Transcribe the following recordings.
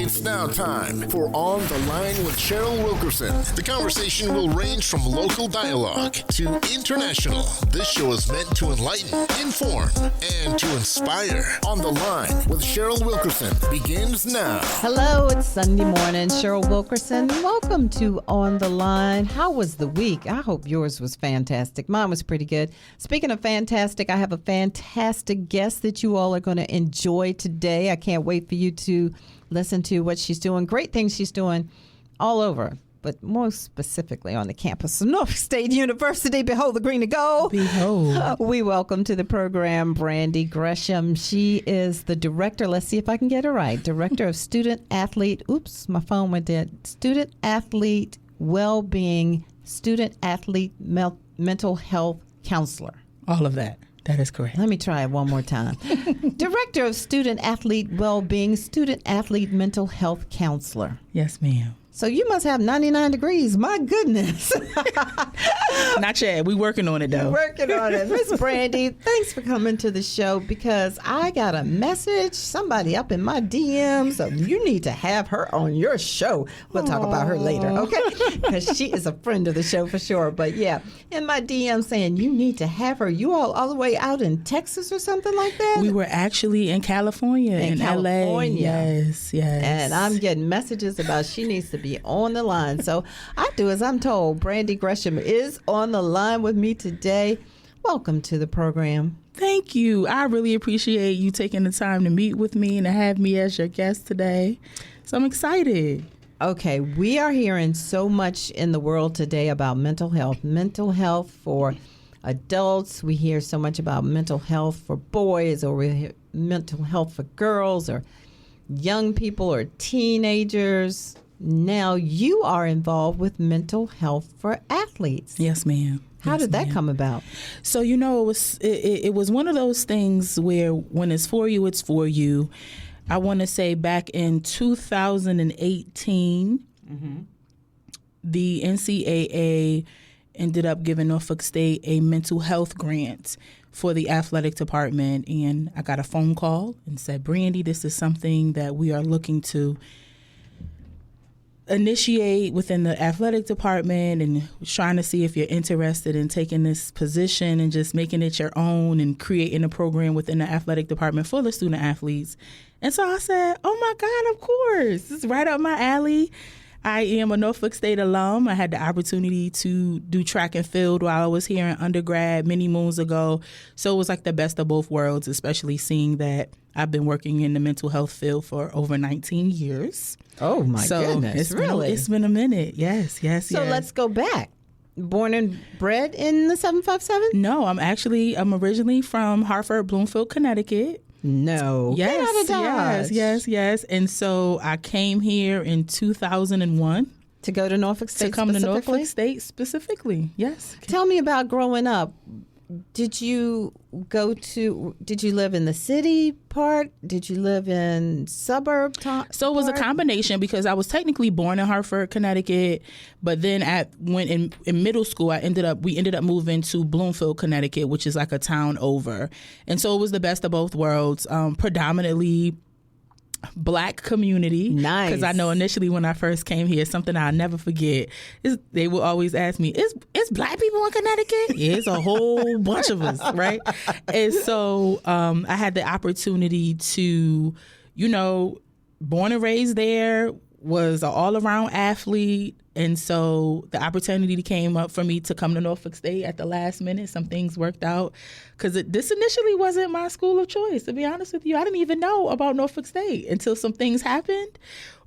It's now time for On the Line with Cheryl Wilkerson. The conversation will range from local dialogue to international. This show is meant to enlighten, inform, and to inspire. On the Line with Cheryl Wilkerson begins now. Hello, it's Sunday morning. Cheryl Wilkerson. Welcome to On the Line. How was the week? I hope yours was fantastic. Mine was pretty good. Speaking of fantastic, I have a fantastic guest that you all are going to enjoy today. I can't wait for you to listen to what she's doing. Great things she's doing all over, but most specifically on the campus of Norfolk State University. Behold the green and gold. Behold. We welcome to the program Brandy Gresham. She is the director, let's see if I can get it right, director of student athlete, my phone went dead, student athlete well-being, student athlete mental health counselor. All of that. That is correct. Let me try it one more time. Director of Student Athlete Wellbeing, Student Athlete Mental Health Counselor. Yes, ma'am. So you must have 99 degrees. My goodness. Not yet. We working on it, though. Working on it. Miss Brandy, thanks for coming to the show because I got a message, somebody up in my DMs, so you need to have her on your show. We'll talk about her later, okay? Because she is a friend of the show for sure. But yeah, in my DM saying you need to have her. You all the way out in Texas or something like that? We were actually in California, in LA. Yes. And I'm getting messages about she needs to be on the line. So I do as I'm told. Brandy Gresham is on the line with me today. Welcome to the program. Thank you. I really appreciate you taking the time to meet with me and to have me as your guest today. So I'm excited. Okay, we are hearing so much in the world today about mental health. Mental health for adults. We hear so much about mental health for boys, or we hear mental health for girls or young people or teenagers. Now you are involved with mental health for athletes. Yes, ma'am. How did that come about? So, it was one of those things where when it's for you, it's for you. I want to say back in 2018, the NCAA ended up giving Norfolk State a mental health grant for the athletic department. And I got a phone call and said, Brandy, this is something that we are looking to initiate within the athletic department, and trying to see if you're interested in taking this position and just making it your own and creating a program within the athletic department for the student athletes. And so I said, oh my God, of course. This is right up my alley. I am a Norfolk State alum. I had the opportunity to do track and field while I was here in undergrad many moons ago. So it was like the best of both worlds, especially seeing that I've been working in the mental health field for over 19 years. Oh, my goodness. It's been a minute. Yes. So let's go back. Born and bred in the 757? No, I'm originally from Hartford, Bloomfield, Connecticut. No. Yes. And so I came here in 2001. To go to Norfolk State To come to Norfolk State specifically, yes. Tell me about growing up. Did you live in the city part? Did you live in suburb part? So it was a combination because I was technically born in Hartford, Connecticut, but then when in middle school, we ended up moving to Bloomfield, Connecticut, which is like a town over. And so it was the best of both worlds, predominantly Black community. Nice. Because I know initially when I first came here, something I'll never forget is they will always ask me, is Black people in Connecticut? Yeah, it's a whole bunch of us, right? And so I had the opportunity to, born and raised there, was an all-around athlete. And so the opportunity came up for me to come to Norfolk State at the last minute. Some things worked out because this initially wasn't my school of choice. To be honest with you, I didn't even know about Norfolk State until some things happened.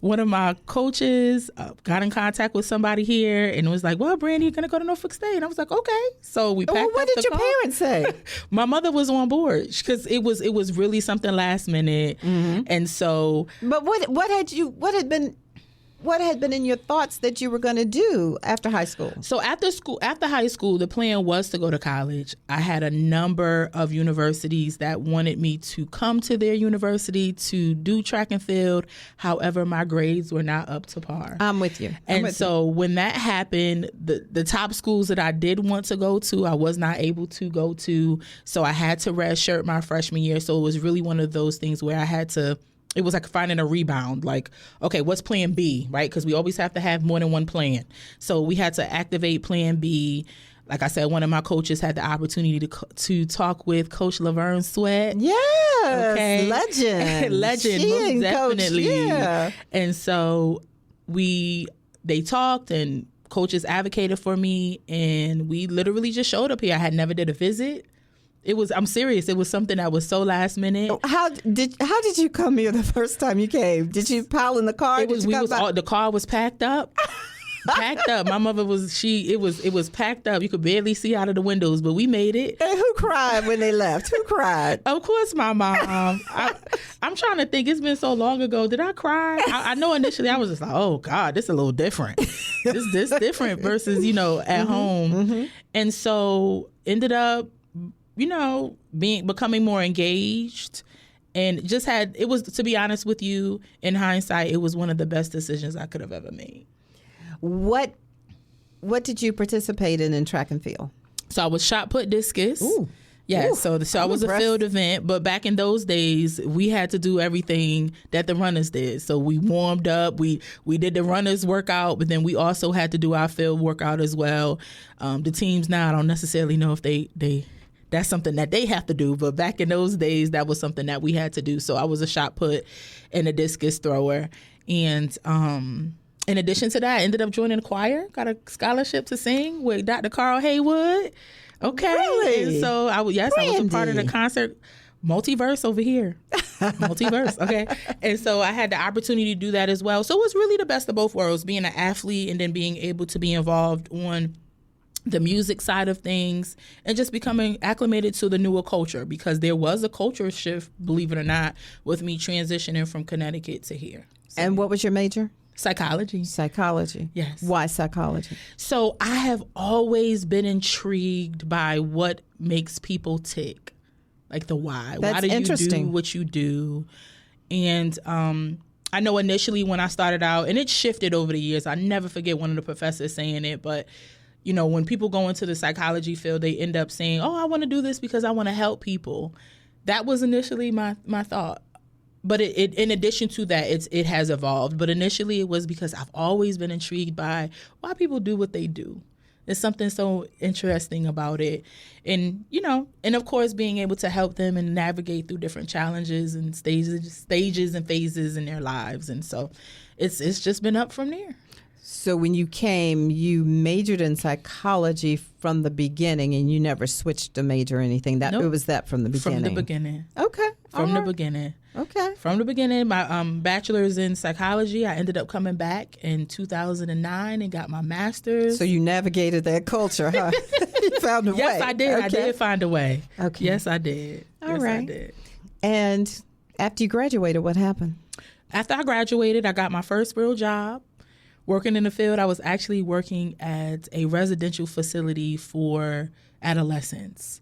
One of my coaches got in contact with somebody here and was like, well, Brandy, you're going to go to Norfolk State. And I was like, okay. So we packed up what did your parents say? My mother was on board because it was really something last minute. Mm-hmm. And so. But what had been in your thoughts that you were going to do after high school? So after high school, the plan was to go to college. I had a number of universities that wanted me to come to their university to do track and field. However, my grades were not up to par. I'm with you. When that happened, the top schools that I did want to go to, I was not able to go to. So I had to redshirt my freshman year. So it was really one of those things where I had to it was like finding a rebound. Like, okay, what's plan B, right? Because we always have to have more than one plan. So we had to activate plan B. Like I said, one of my coaches had the opportunity to talk with Coach Laverne Sweat. Yes, okay? legend. Legend, She most and definitely. Coach, yeah. And so they talked, and coaches advocated for me, and we literally just showed up here. I had never did a visit. I'm serious. It was something that was so last minute. How did you come here the first time you came? Did you pile in the car? The car was packed up. Packed up. My mother it was packed up. You could barely see out of the windows, but we made it. And who cried when they left? Who cried? Of course, my mom. I'm trying to think. It's been so long ago. Did I cry? I know initially I was just like, oh God, this is a little different. this different versus, at home. Mm-hmm. And so ended up, becoming more engaged, and just it was, to be honest with you, in hindsight, it was one of the best decisions I could have ever made. What did you participate in track and field? So I was shot put discus. Ooh. Yeah, Ooh, so I was a field event, but back in those days, we had to do everything that the runners did. So we warmed up, we did the runners workout, but then we also had to do our field workout as well. The teams now, I don't necessarily know if they that's something that they have to do, but back in those days, that was something that we had to do. So I was a shot put and a discus thrower, and in addition to that, I ended up joining a choir, got a scholarship to sing with Dr. Carl Haywood. Okay. Really? And so I was a part of the concert. Multiverse over here. Multiverse. Okay. And so I had the opportunity to do that as well. So it was really the best of both worlds, being an athlete and then being able to be involved on the music side of things and just becoming acclimated to the newer culture, because there was a culture shift, believe it or not, with me transitioning from Connecticut to here. So, and what was your major? Psychology. Psychology. Yes. Why psychology? So I have always been intrigued by what makes people tick, like the why. That's why do you interesting. do what you do? And I know initially when I started out, and it shifted over the years, I never forget one of the professors saying it, but when people go into the psychology field, they end up saying, oh, I want to do this because I want to help people. That was initially my thought. But it in addition to that, it has evolved. But initially it was because I've always been intrigued by why people do what they do. There's something so interesting about it. And, and of course being able to help them and navigate through different challenges and stages and phases in their lives. And so it's just been up from there. So when you came, you majored in psychology from the beginning, and you never switched a major or anything. Nope. It was that from the beginning. From the beginning. Okay. From the beginning. Okay. From the beginning, my bachelor's in psychology. I ended up coming back in 2009 and got my master's. So you navigated that culture, huh? You found a way. Yes, I did. Okay. I did find a way. Okay. Yes, I did. All right. I did. And after you graduated, what happened? After I graduated, I got my first real job. Working in the field, I was actually working at a residential facility for adolescents.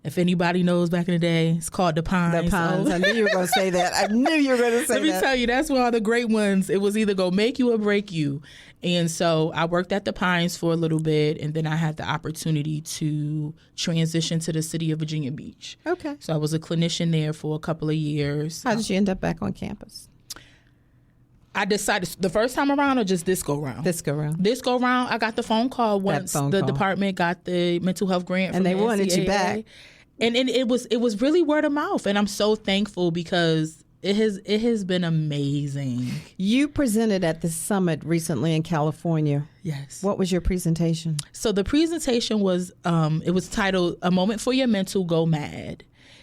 If anybody knows, back in the day, it's called The Pines. The Pines. I knew you were going to say that. I knew you were going to say that. Let me tell you, that's where all the great ones, it was either go make you or break you. And so I worked at The Pines for a little bit, and then I had the opportunity to transition to the city of Virginia Beach. Okay. So I was a clinician there for a couple of years. How did you end up back on campus? I decided the first time around, or just this go round? This go round. This go round, I got the phone call once the department got the mental health grant from and they the wanted NCAA. you back. And it was really word of mouth, and I'm so thankful because it has been amazing. You presented at the summit recently in California. Yes. What was your presentation? So the presentation was it was titled "A Moment for Your Mental Go Mad,"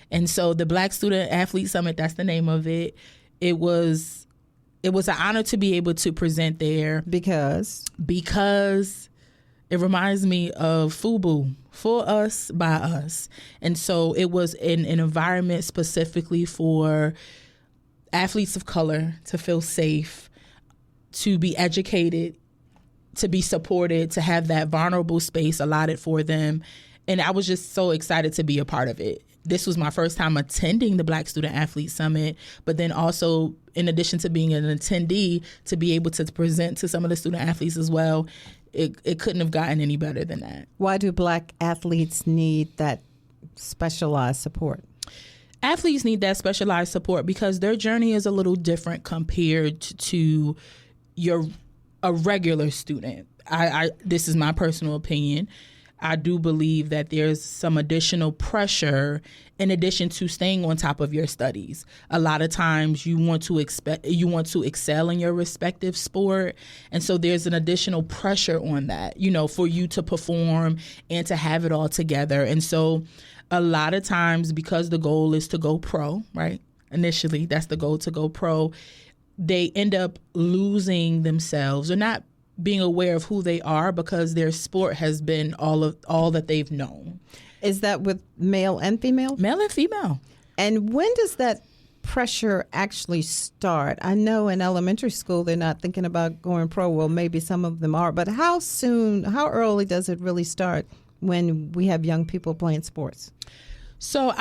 and so the Black Student Athlete Summit, that's the name of it. It was an honor to be able to present there because it reminds me of FUBU, for us, by us. And so it was an environment specifically for athletes of color to feel safe, to be educated, to be supported, to have that vulnerable space allotted for them. And I was just so excited to be a part of it. This was my first time attending the Black Student Athlete Summit, but then also, in addition to being an attendee, to be able to present to some of the student athletes as well. It couldn't have gotten any better than that. Why do Black athletes need that specialized support? Athletes need that specialized support because their journey is a little different compared to a regular student. I this is my personal opinion. I do believe that there's some additional pressure in addition to staying on top of your studies. A lot of times you want to excel in your respective sport. And so there's an additional pressure on that, for you to perform and to have it all together. And so a lot of times, because the goal is to go pro, right? Initially, that's the goal, to go pro. They end up losing themselves or not being aware of who they are because their sport has been all that they've known. Is that with male and female? Male and female. And when does that pressure actually start? I know in elementary school they're not thinking about going pro. Well, maybe some of them are. But how early does it really start when we have young people playing sports? So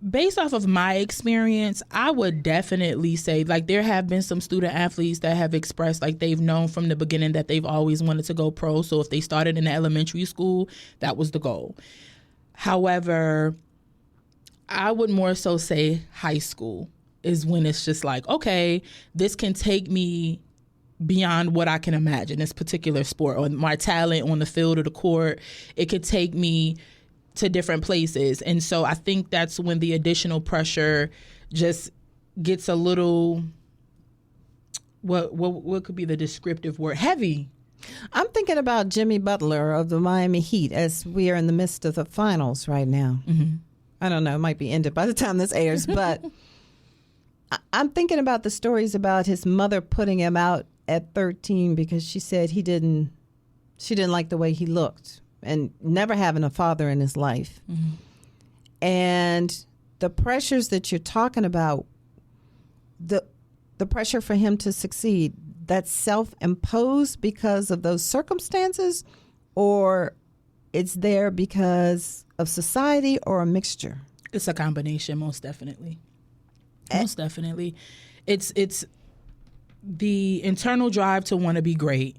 based off of my experience, I would definitely say, like, there have been some student athletes that have expressed, like, they've known from the beginning that they've always wanted to go pro. So if they started in elementary school, that was the goal. However, I would more so say high school is when it's just like, okay, this can take me beyond what I can imagine, this particular sport or my talent on the field or the court. It could take me to different places. And so I think that's when the additional pressure just gets a little, what could be the descriptive word? Heavy. I'm thinking about Jimmy Butler of the Miami Heat as we are in the midst of the finals right now. Mm-hmm. I don't know, it might be ended by the time this airs, but I'm thinking about the stories about his mother putting him out at 13 because she said she didn't like the way he looked. And never having a father in his life. Mm-hmm. And the pressures that you're talking about, the pressure for him to succeed, that's self-imposed because of those circumstances, or it's there because of society, or a mixture? It's a combination, most definitely. Most definitely. It's the internal drive to want to be great.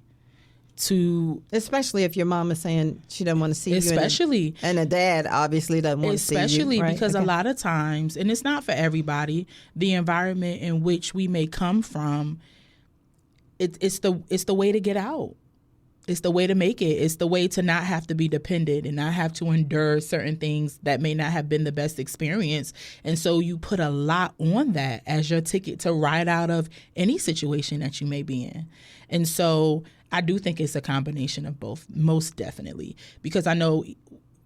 Especially if your mom is saying she doesn't want to see you, and a dad obviously doesn't want to see you, especially right? Because a lot of times, and it's not for everybody, the environment in which we may come from, it's the way to get out. It's the way to make it. It's the way to not have to be dependent and not have to endure certain things that may not have been the best experience. And so you put a lot on that as your ticket to ride out of any situation that you may be in. And so I do think it's a combination of both, most definitely, because I know,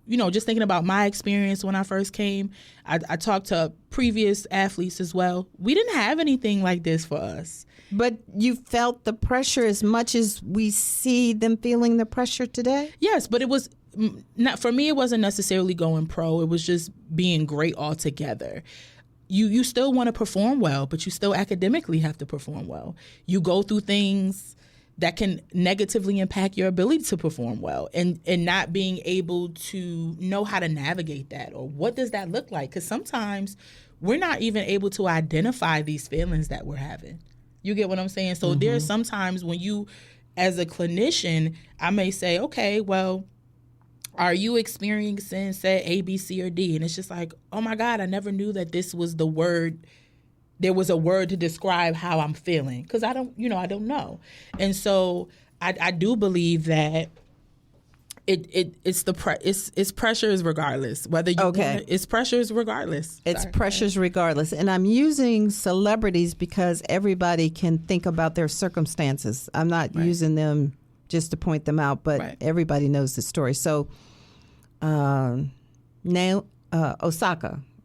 just thinking about my experience when I first came, I talked to previous athletes as well. We didn't have anything like this for us. But you felt the pressure as much as we see them feeling the pressure today? Yes, but it was not, for me, it wasn't necessarily going pro. It was just being great altogether. You still want to perform well, but you still academically have to perform well. You go through things that can negatively impact your ability to perform well, and not being able to know how to navigate that, or what does that look like? Because sometimes we're not even able to identify these feelings that we're having. You get what I'm saying? So mm-hmm. There's sometimes when you, as a clinician, I may say, okay, well, are you experiencing, say, A, B, C, or D? And it's just like, oh my God, I never knew that this was the word. There was a word to describe how I'm feeling, because I don't know. And so I do believe that it's pressures regardless. Whether you it's pressures regardless. It's pressures regardless. And I'm using celebrities because everybody can think about their circumstances. I'm not using them just to point them out, but everybody knows the story. So Osaka,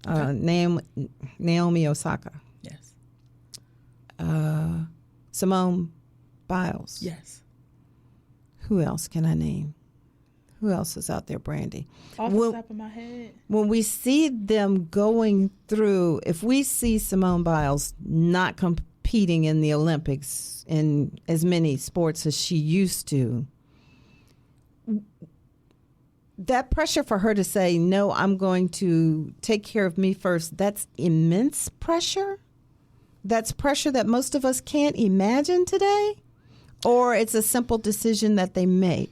Naomi Osaka. Yes. Simone Biles. Yes. Who else can I name? Who else is out there, Brandy? Off the top of my head. When we see them going through, if we see Simone Biles not competing in the Olympics in as many sports as she used to, that pressure for her to say, no, I'm going to take care of me first, that's immense pressure. That's pressure that most of us can't imagine today, or it's a simple decision that they make.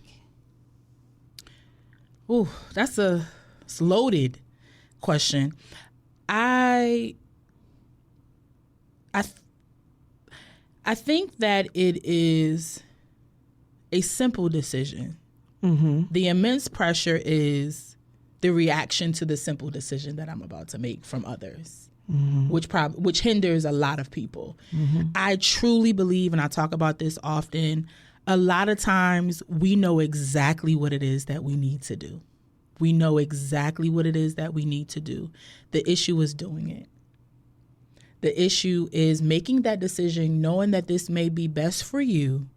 Ooh, that's a loaded question. I think that it is a simple decision. Mm-hmm. The immense pressure is the reaction to the simple decision that I'm about to make from others, mm-hmm. which hinders a lot of people. Mm-hmm. I truly believe, and I talk about this often, a lot of times we know exactly what it is that we need to do. We know exactly what it is that we need to do. The issue is doing it. The issue is making that decision, knowing that this may be best for you,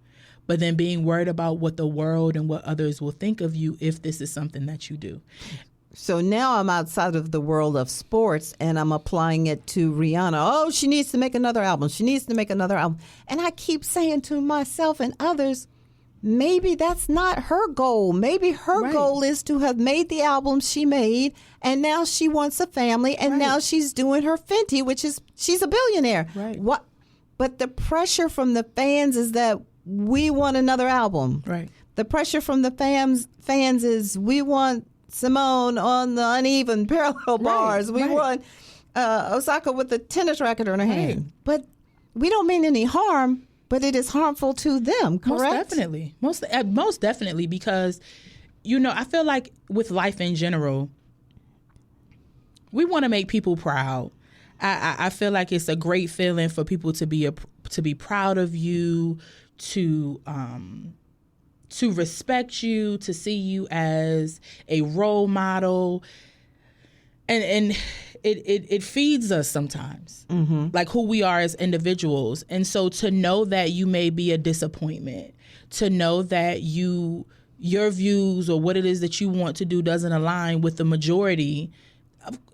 but then being worried about what the world and what others will think of you if this is something that you do. So now I'm outside of the world of sports and I'm applying it to Rihanna. Oh, she needs to make another album. She needs to make another album. And I keep saying to myself and others, maybe that's not her goal. Maybe her goal is to have made the album she made, and now she wants a family, and now she's doing her Fenty, which is, she's a billionaire. Right. What? But the pressure from the fans is that we want another album. Right. The pressure from the fans is we want Simone on the uneven parallel bars. We want Osaka with the tennis racket in her hand. But we don't mean any harm. But it is harmful to them, correct? Most definitely, because, I feel like with life in general, we want to make people proud. I feel like it's a great feeling for people to be proud of you, to respect you, to see you as a role model, and it feeds us sometimes, mm-hmm. like who we are as individuals. And so to know that you may be a disappointment, to know that your views or what it is that you want to do doesn't align with the majority,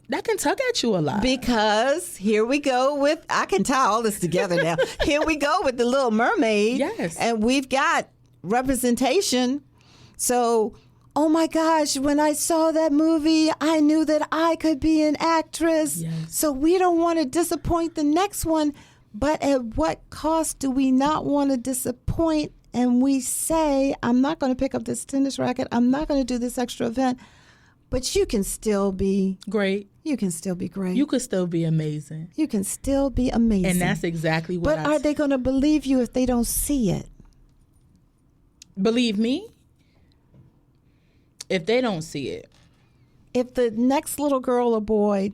that can tug at you a lot. Because here we go with, I can tie all this together now. Here we go with The Little Mermaid. Yes. And we've got representation. So, oh my gosh, when I saw that movie, I knew that I could be an actress. Yes. So we don't want to disappoint the next one. But at what cost do we not want to disappoint? And we say, I'm not going to pick up this tennis racket. I'm not going to do this extra event. But you can still be great. You can still be great. You could still be amazing. You can still be amazing. And that's exactly what But are they going to believe you if they don't see it? Believe me? If they don't see it. If the next little girl or boy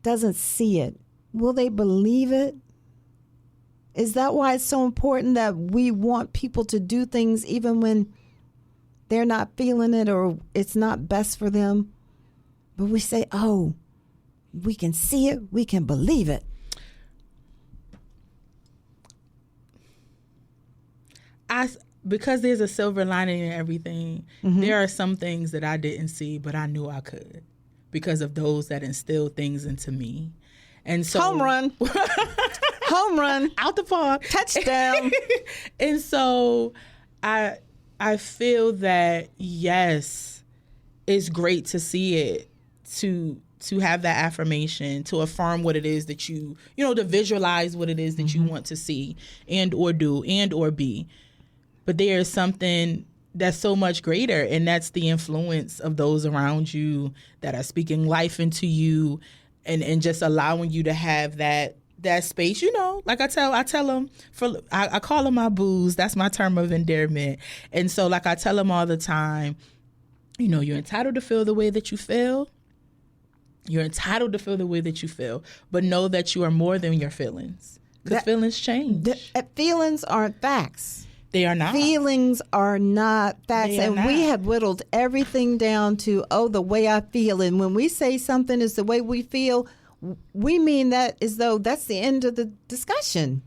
doesn't see it, will they believe it? Is that why it's so important that we want people to do things even when they're not feeling it or it's not best for them? But we say, oh, we can see it, we can believe it. Because there's a silver lining in everything, mm-hmm. there are some things that I didn't see, but I knew I could because of those that instilled things into me. And so, home run. Home run. Out the park. Touchdown. And so I feel that, yes, it's great to see it, to have that affirmation, to affirm what it is that to visualize what it is that mm-hmm. you want to see and or do and or be. But there is something that's so much greater, and that's the influence of those around you that are speaking life into you and just allowing you to have that space. Like I tell them, I call them my boos. That's my term of endearment. And so like I tell them all the time, you're entitled to feel the way that you feel. You're entitled to feel the way that you feel, but know that you are more than your feelings, because feelings change. Feelings aren't facts. They are not. Feelings are not facts. We have whittled everything down to, the way I feel. And when we say something is the way we feel, we mean that as though that's the end of the discussion.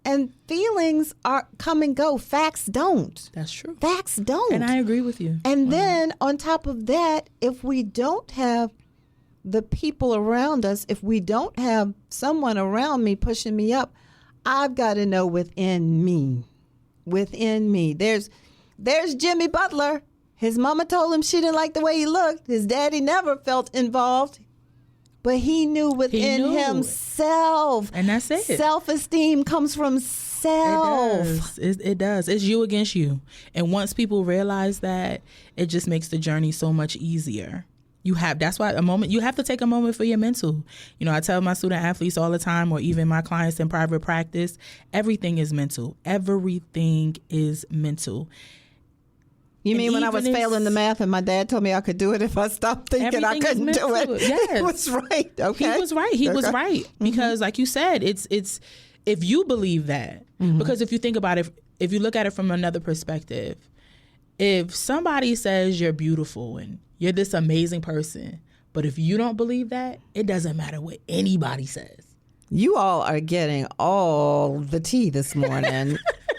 And feelings come and go. Facts don't. That's true. Facts don't. And I agree with you. And then on top of that, if we don't have the people around us, if we don't have someone around me pushing me up, I've got to know within me. There's Jimmy Butler. His mama told him she didn't like the way he looked. His daddy never felt involved. But he knew within himself. And that's it. Self-esteem comes from self. It does. It's you against you. And once people realize that, it just makes the journey so much easier. That's why you have to take a moment for your mental. I tell my student athletes all the time, or even my clients in private practice, everything is mental. Everything is mental. You mean when I was failing the math and my dad told me I could do it if I stopped thinking I couldn't do it? Yes. He was right. Okay. He was right. He was right. Because like you said, it's if you believe that, because if you think about it, if you look at it from another perspective, if somebody says you're beautiful and you're this amazing person, but if you don't believe that, it doesn't matter what anybody says. You all are getting all the tea this morning.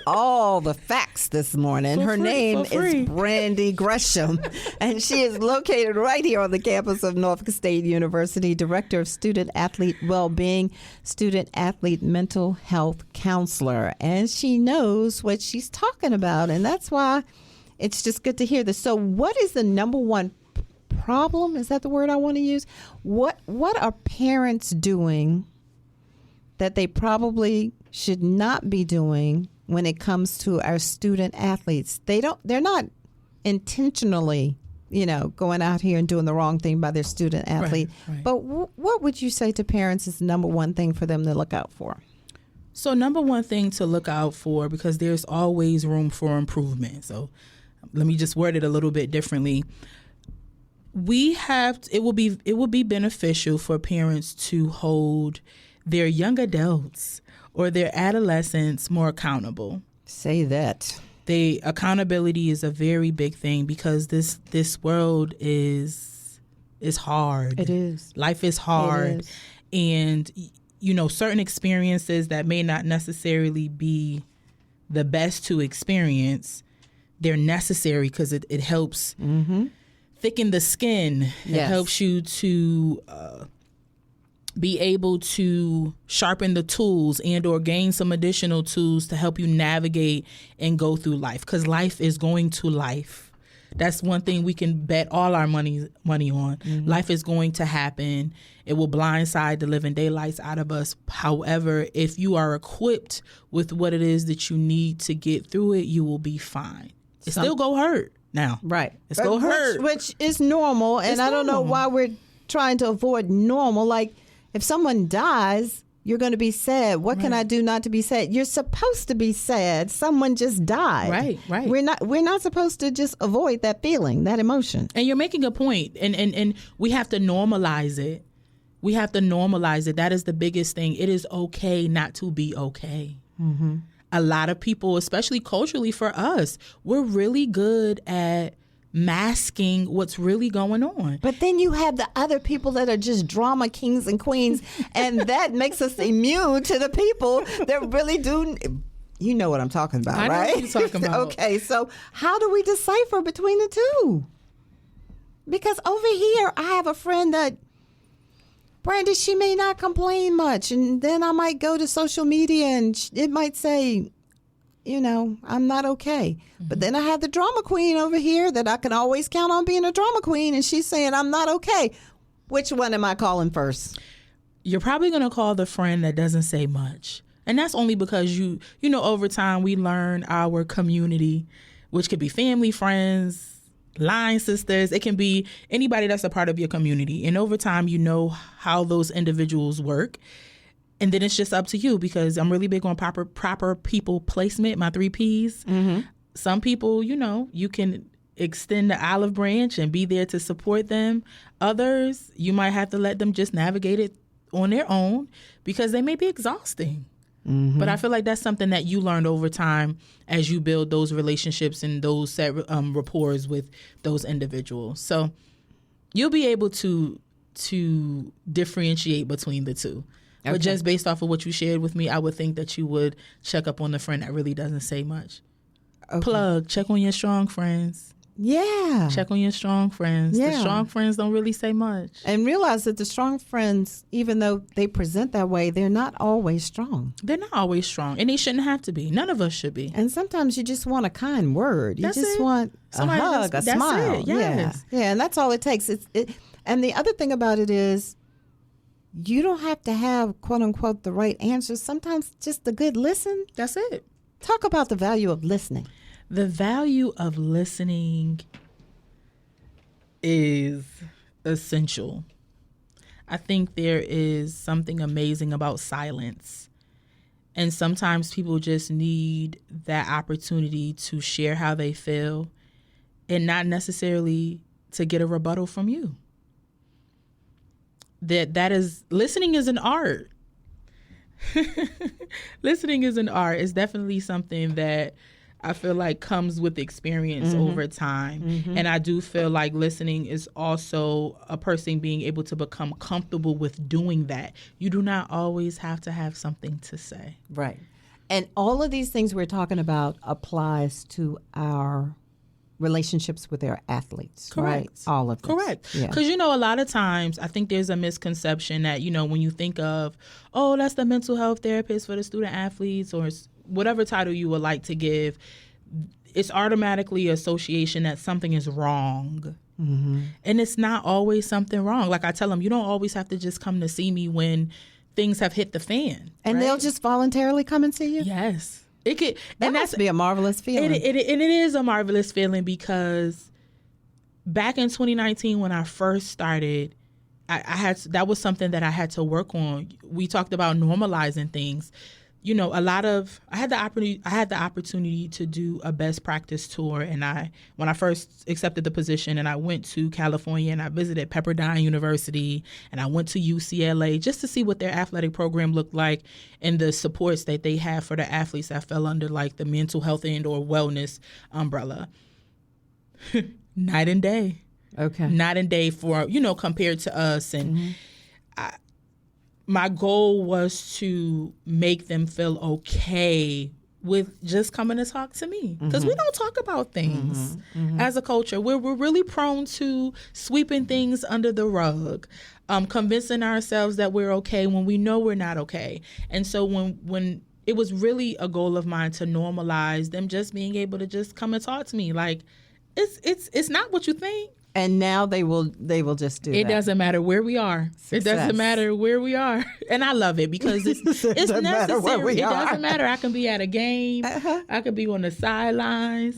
All the facts this morning. Her name is Brandy Gresham, and she is located right here on the campus of Norfolk State University, Director of Student Athlete Wellbeing, Student Athlete Mental Health Counselor, and she knows what she's talking about, and that's why it's just good to hear this. So what is the number one problem? Is that the word I want to use? What are parents doing that they probably should not be doing when it comes to our student athletes? They're not intentionally, going out here and doing the wrong thing by their student athlete. Right. But what would you say to parents is the number one thing for them to look out for? So number one thing to look out for, because there's always room for improvement. So let me just word it a little bit differently. It will be beneficial for parents to hold their young adults or their adolescents more accountable. Say that. Accountability is a very big thing, because this world is hard. It is. Life is hard. It is. And, certain experiences that may not necessarily be the best to experience, they're necessary because it helps thicken the skin. Yes. It helps you to be able to sharpen the tools and or gain some additional tools to help you navigate and go through life, because life is going to life. That's one thing we can bet all our money on. Life is going to happen. It will blindside the living daylights out of us. However, if you are equipped with what it is that you need to get through it, you will be fine. It still go hurt now. Right. It's go hurt. Which is normal. And I don't know why we're trying to avoid normal. Like, if someone dies, you're going to be sad. What can I do not to be sad? You're supposed to be sad. Someone just died. Right. We're not supposed to just avoid that feeling, that emotion. And you're making a point. And we have to normalize it. We have to normalize it. That is the biggest thing. It is okay not to be okay. A lot of people, especially culturally for us, we're really good at masking what's really going on. But then you have the other people that are just drama kings and queens, and that makes us immune to the people that really do. You know what I'm talking about, right? I know what you're talking about. Okay, so how do we decipher between the two? Because over here, I have a friend that, Brandy, she may not complain much, and then I might go to social media and it might say, I'm not okay. But then I have the drama queen over here that I can always count on being a drama queen, and she's saying I'm not okay. Which one am I calling first? You're probably going to call the friend that doesn't say much. And that's only because over time we learn our community, which could be family, friends, line sisters. It can be anybody that's a part of your community. And over time, how those individuals work. And then it's just up to you, because I'm really big on proper people placement, my 3 Ps. Some people, you can extend the olive branch and be there to support them. Others, you might have to let them just navigate it on their own, because they may be exhausting. But I feel like that's something that you learned over time as you build those relationships and those set rapports with those individuals. So you'll be able to differentiate between the two. Okay. But just based off of what you shared with me, I would think that you would check up on the friend that really doesn't say much. Okay. Check on your strong friends. Yeah. Check on your strong friends. Yeah. The strong friends don't really say much. And realize that the strong friends, even though they present that way, they're not always strong. They're not always strong. And they shouldn't have to be. None of us should be. And sometimes you just want a kind word. That's you just it. Want somebody a hug, a smile. It. Yes. Yeah, and that's all it takes. And the other thing about it is, you don't have to have, quote unquote, the right answers. Sometimes just a good listen. That's it. Talk about the value of listening. The value of listening is essential. I think there is something amazing about silence. And sometimes people just need that opportunity to share how they feel and not necessarily to get a rebuttal from you. That is, listening is an art. Listening is an art. It's definitely something that I feel like comes with experience over time. And I do feel like listening is also a person being able to become comfortable with doing that. You do not always have to have something to say. Right. And all of these things we're talking about applies to our relationships with our athletes, Correct. right? All of this. Correct. Yeah. Because, a lot of times I think there's a misconception that, when you think of, oh, that's the mental health therapist for the student athletes or whatever title you would like to give, it's automatically association that something is wrong. And it's not always something wrong. Like I tell them, you don't always have to just come to see me when things have hit the fan. And they'll just voluntarily come and see you? Yes. It could, that must be a marvelous feeling. It is a marvelous feeling because back in 2019 when I first started, that was something that I had to work on. We talked about normalizing things. I had the opportunity to do a best practice tour, and when I first accepted the position, and I went to California and I visited Pepperdine University and I went to UCLA just to see what their athletic program looked like and the supports that they have for the athletes that fell under like the mental health and or wellness umbrella. Night and day. Okay. Night and day for, compared to us. And my goal was to make them feel okay with just coming to talk to me. Because we don't talk about things as a culture. We're really prone to sweeping things under the rug, convincing ourselves that we're okay when we know we're not okay. And so when it was really a goal of mine to normalize them just being able to just come and talk to me. Like, it's not what you think. And now they will just do it. that. It doesn't matter where we are. Success. It doesn't matter where we are. And I love it because it's necessary. It doesn't matter. I can be at a game. I could be on the sidelines.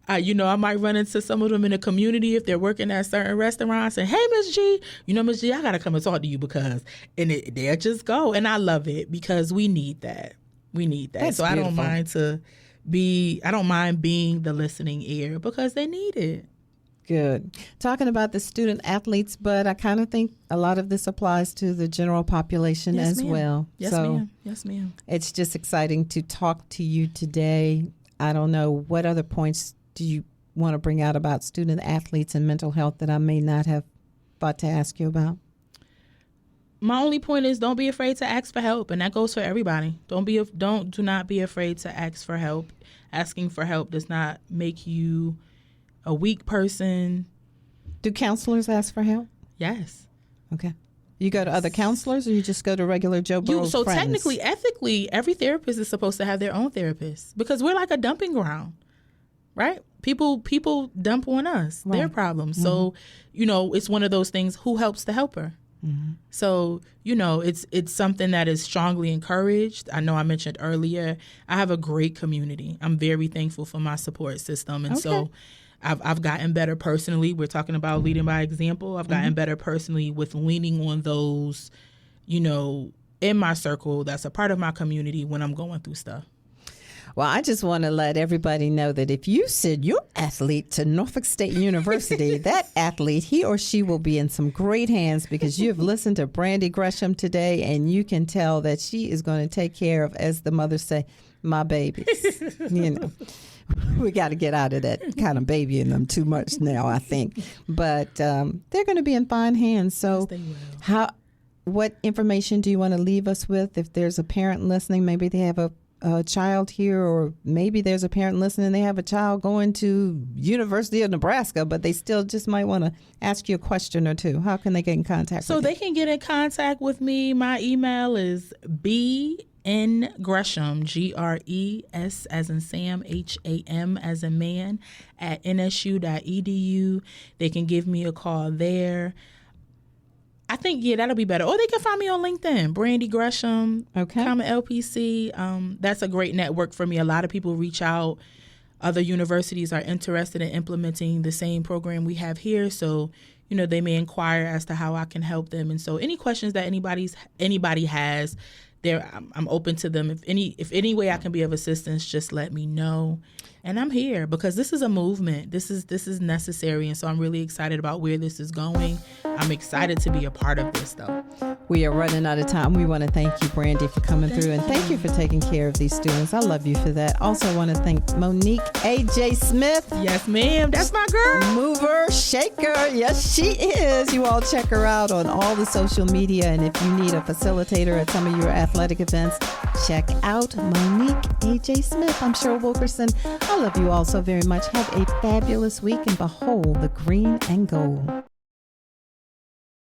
I might run into some of them in the community if they're working at certain restaurants and, hey, Miss G, Miss G, I got to come and talk to you they'll just go. And I love it because we need that. We need that. That's so beautiful. I don't mind being the listening ear because they need it. Good. Talking about the student athletes, but I kind of think a lot of this applies to the general population as well. Yes, ma'am. Yes, ma'am. It's just exciting to talk to you today. I don't know, what other points do you want to bring out about student athletes and mental health that I may not have thought to ask you about? My only point is don't be afraid to ask for help, and that goes for everybody. Do not be afraid to ask for help. Asking for help does not make you a weak person. Do counselors ask for help? Yes. Okay. You go to other counselors, or you just go to regular Joe Burrow friends? Technically, ethically, every therapist is supposed to have their own therapist because we're like a dumping ground, right? People dump on us, their problems. So, it's one of those things. Who helps the helper? So, it's something that is strongly encouraged. I know I mentioned earlier, I have a great community. I'm very thankful for my support system. And so I've gotten better personally. We're talking about leading by example. I've gotten better personally with leaning on those, in my circle that's a part of my community when I'm going through stuff. Well, I just want to let everybody know that if you send your athlete to Norfolk State University, that athlete, he or she will be in some great hands because you have listened to Brandy Gresham today, and you can tell that she is going to take care of, as the mothers say, my babies. We got to get out of that kind of babying them too much now, I think. But they're going to be in fine hands. So yes, they will. What information do you want to leave us with? If there's a parent listening, maybe they have a child here, or maybe there's a parent listening, they have a child going to University of Nebraska, but they still just might want to ask you a question or two. How can they get in contact with you? So they can get in contact with me. My email is bngresham, GRES as in Sam, HAM as in man, at nsu.edu. They can give me a call there. I think, that'll be better. Or they can find me on LinkedIn, Brandy Gresham, LPC. That's a great network for me. A lot of people reach out. Other universities are interested in implementing the same program we have here. So, they may inquire as to how I can help them. And so any questions that anybody has, I'm open to them. If any way I can be of assistance, just let me know. And I'm here because this is a movement. This is necessary. And so I'm really excited about where this is going. I'm excited to be a part of this, though. We are running out of time. We want to thank you, Brandy, for coming through. And thank you for taking care of these students. I love you for that. Also want to thank Monique A.J. Smith. Yes, ma'am. That's my girl. Mover, shaker. Yes, she is. You all check her out on all the social media. And if you need a facilitator at some of your athletic events, check out Monique A.J. Smith. I'm Cheryl Wilkerson. I love you all so very much. Have a fabulous week and behold the green and gold.